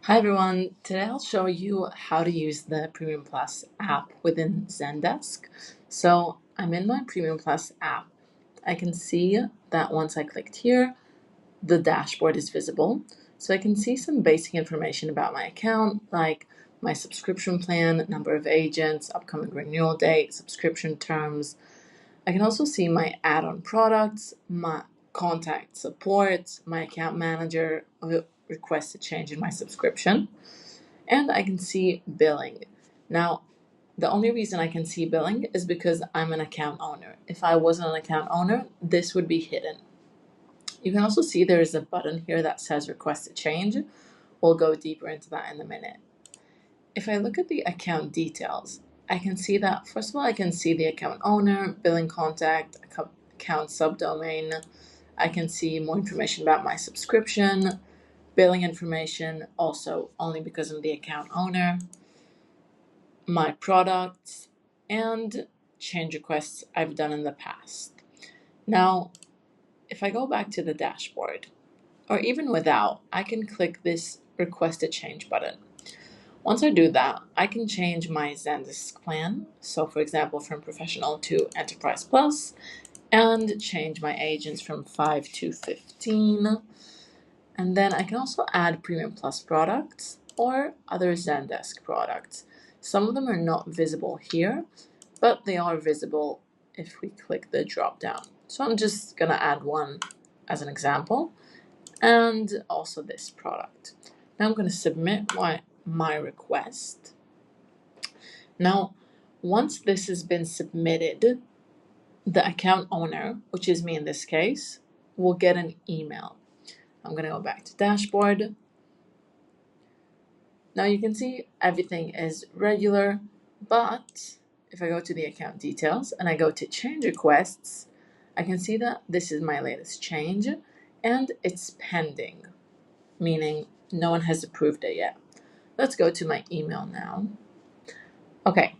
Hi everyone, today I'll show you how to use the Premium Plus app within Zendesk. So I'm in my Premium Plus app. I can see that once I clicked here, the dashboard is visible. So I can see some basic information about my account, like my subscription plan, number of agents, upcoming renewal date, subscription terms. I can also see my add-on products, my contact support, my account manager, request a change in my subscription, and I can see billing. Now, the only reason I can see billing is because I'm an account owner. If I wasn't an account owner, this would be hidden. You can also see there is a button here that says request a change. We'll go deeper into that in a minute. If I look at the account details, I can see that, first of all, I can see the account owner, billing contact, account subdomain. I can see more information about my subscription, billing information, also only because I'm the account owner, my products, and change requests I've done in the past. Now, if I go back to the dashboard, or even without, I can click this request a change button. Once I do that, I can change my Zendesk plan. So for example, from professional to enterprise plus, and change my agents from 5 to 15. And then I can also add Premium Plus products or other Zendesk products. Some of them are not visible here, but they are visible if we click the drop down. So I'm just gonna add one as an example, and also this product. Now I'm gonna submit my request. Now, once this has been submitted, the account owner, which is me in this case, will get an email. I'm gonna go back to dashboard. Now you can see everything is regular, but if I go to the account details and I go to change requests, I can see that this is my latest change and it's pending, meaning no one has approved it yet. Let's go to my email now. Okay,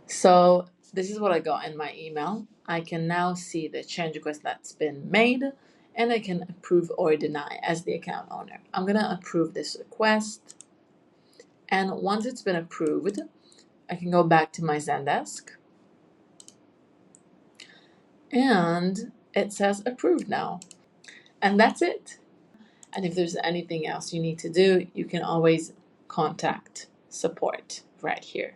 so this is what I got in my email. I can now see the change request that's been made, and I can approve or deny as the account owner. I'm gonna approve this request. And once it's been approved, I can go back to my Zendesk and it says approved now. And that's it. And if there's anything else you need to do, you can always contact support right here.